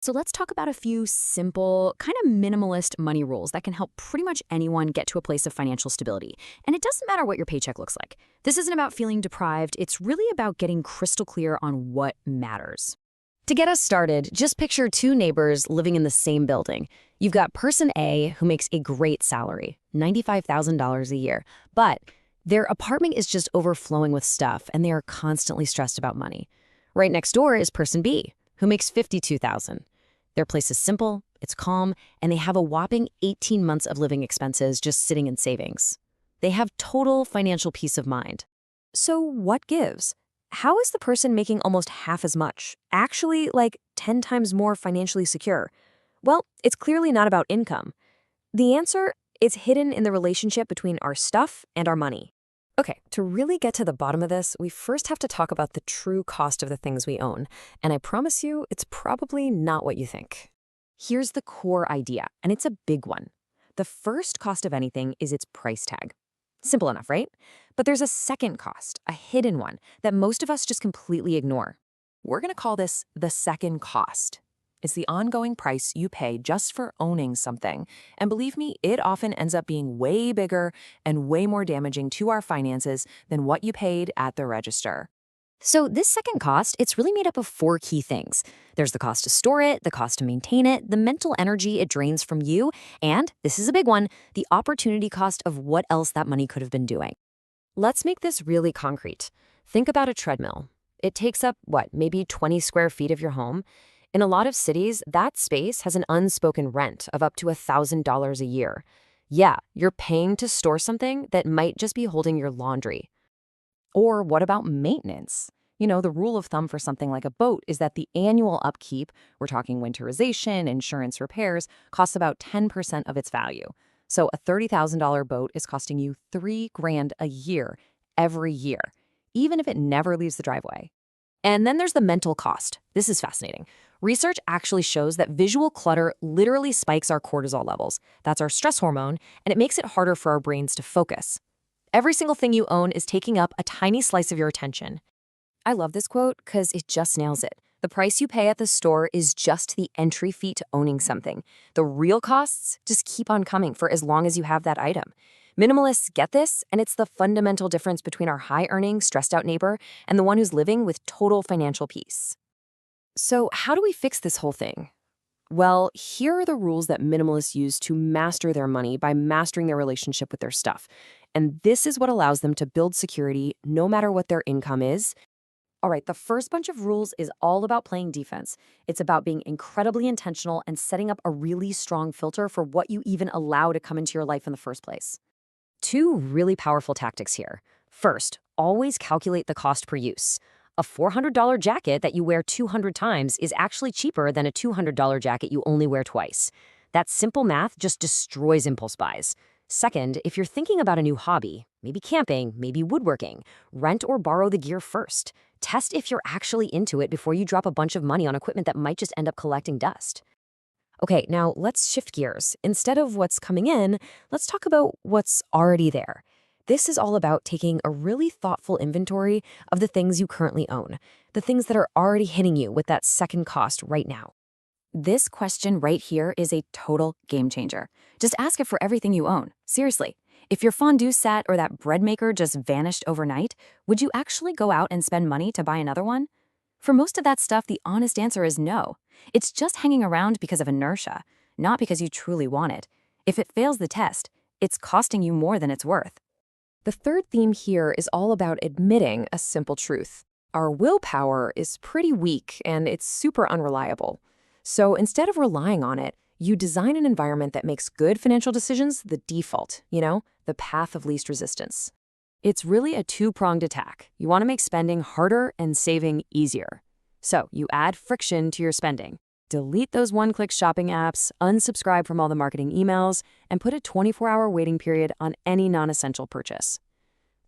So let's talk about a few simple, kind of minimalist money rules that can help pretty much anyone get to a place of financial stability. And it doesn't matter what your paycheck looks like. This isn't about feeling deprived, it's really about getting crystal clear on what matters. To get us started, just picture two neighbors living in the same building. You've got person A, who makes a great salary, $95,000 a year, but their apartment is just overflowing with stuff and they are constantly stressed about money. Right next door is person B, who makes $52,000. Their place is simple, it's calm, and they have a whopping 18 months of living expenses just sitting in savings. They have total financial peace of mind. So what gives? How is the person making almost half as much actually like 10 times more financially secure? Well, it's clearly not about income. The answer is hidden in the relationship between our stuff and our money. Okay, to really get to the bottom of this, we first have to talk about the true cost of the things we own. And I promise you, it's probably not what you think. Here's the core idea, and it's a big one. The first cost of anything is its price tag. Simple enough, right? But there's a second cost, a hidden one, that most of us just completely ignore. We're going to call this the second cost. It's the ongoing price you pay just for owning something. And believe me, it often ends up being way bigger and way more damaging to our finances than what you paid at the register. So this second cost, it's really made up of four key things. There's the cost to store it, the cost to maintain it, the mental energy it drains from you, and, this is a big one, the opportunity cost of what else that money could have been doing. Let's make this really concrete. Think about a treadmill. It takes up, maybe 20 square feet of your home. In a lot of cities, that space has an unspoken rent of up to $1,000 a year. Yeah, you're paying to store something that might just be holding your laundry. Or what about maintenance? You know, the rule of thumb for something like a boat is that the annual upkeep, we're talking winterization, insurance repairs, costs about 10% of its value. So a $30,000 boat is costing you $3,000 a year, every year, even if it never leaves the driveway. And then there's the mental cost. This is fascinating. Research actually shows that visual clutter literally spikes our cortisol levels. That's our stress hormone, and it makes it harder for our brains to focus. Every single thing you own is taking up a tiny slice of your attention. I love this quote because it just nails it. The price you pay at the store is just the entry fee to owning something. The real costs just keep on coming for as long as you have that item. Minimalists get this, and it's the fundamental difference between our high-earning, stressed-out neighbor and the one who's living with total financial peace. So how do we fix this whole thing? Well, here are the rules that minimalists use to master their money by mastering their relationship with their stuff. And this is what allows them to build security no matter what their income is. All right, the first bunch of rules is all about playing defense. It's about being incredibly intentional and setting up a really strong filter for what you even allow to come into your life in the first place. Two really powerful tactics here. First, always calculate the cost per use. A $400 jacket that you wear 200 times is actually cheaper than a $200 jacket you only wear twice. That simple math just destroys impulse buys. Second, if you're thinking about a new hobby, maybe camping, maybe woodworking, rent or borrow the gear first. Test if you're actually into it before you drop a bunch of money on equipment that might just end up collecting dust. Okay, now let's shift gears. Instead of what's coming in, let's talk about what's already there. This is all about taking a really thoughtful inventory of the things you currently own, the things that are already hitting you with that second cost right now. This question right here is a total game changer. Just ask it for everything you own. Seriously, if your fondue set or that bread maker just vanished overnight, would you actually go out and spend money to buy another one? For most of that stuff, the honest answer is no. It's just hanging around because of inertia, not because you truly want it. If it fails the test, it's costing you more than it's worth. The third theme here is all about admitting a simple truth. Our willpower is pretty weak and it's super unreliable. So instead of relying on it, you design an environment that makes good financial decisions the default, the path of least resistance. It's really a two-pronged attack. You want to make spending harder and saving easier. So you add friction to your spending. Delete those one-click shopping apps, unsubscribe from all the marketing emails, and put a 24-hour waiting period on any non-essential purchase.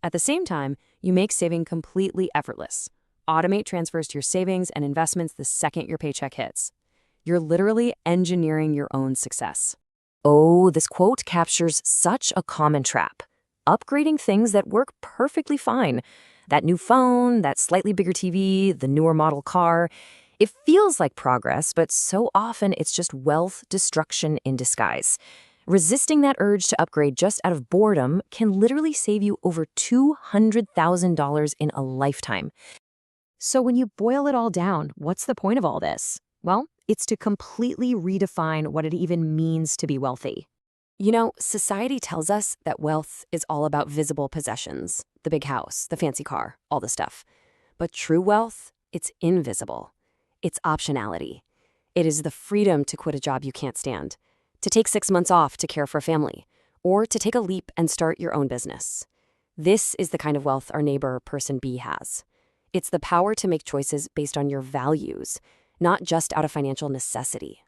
At the same time, you make saving completely effortless. Automate transfers to your savings and investments the second your paycheck hits. You're literally engineering your own success. Oh, this quote captures such a common trap. Upgrading things that work perfectly fine. That new phone, that slightly bigger TV, the newer model car. It feels like progress, but so often it's just wealth destruction in disguise. Resisting that urge to upgrade just out of boredom can literally save you over $200,000 in a lifetime. So when you boil it all down, what's the point of all this? Well, it's to completely redefine what it even means to be wealthy. Society tells us that wealth is all about visible possessions, the big house, the fancy car, all the stuff. But true wealth, it's invisible. It's optionality. It is the freedom to quit a job you can't stand, to take 6 months off to care for a family, or to take a leap and start your own business. This is the kind of wealth our neighbor, person B, has. It's the power to make choices based on your values, not just out of financial necessity.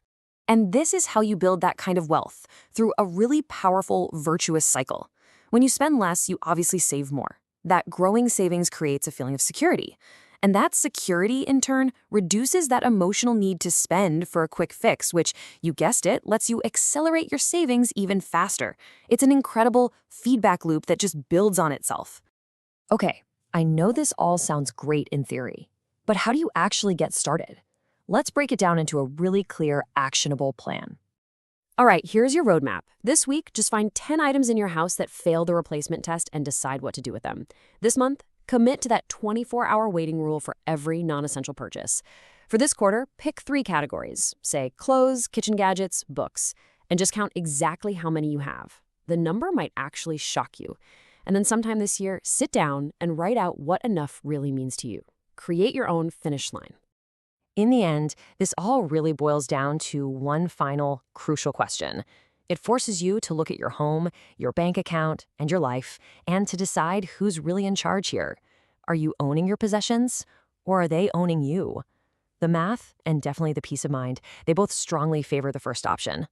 And this is how you build that kind of wealth, through a really powerful, virtuous cycle. When you spend less, you obviously save more. That growing savings creates a feeling of security. And that security, in turn, reduces that emotional need to spend for a quick fix, which, you guessed it, lets you accelerate your savings even faster. It's an incredible feedback loop that just builds on itself. Okay, I know this all sounds great in theory, but how do you actually get started? Let's break it down into a really clear, actionable plan. All right, here's your roadmap. This week, just find 10 items in your house that failed the replacement test and decide what to do with them. This month, commit to that 24-hour waiting rule for every non-essential purchase. For this quarter, pick 3 categories, say clothes, kitchen gadgets, books, and just count exactly how many you have. The number might actually shock you. And then sometime this year, sit down and write out what enough really means to you. Create your own finish line. In the end, this all really boils down to one final, crucial question. It forces you to look at your home, your bank account, and your life, and to decide who's really in charge here. Are you owning your possessions, or are they owning you? The math, and definitely the peace of mind, they both strongly favor the first option.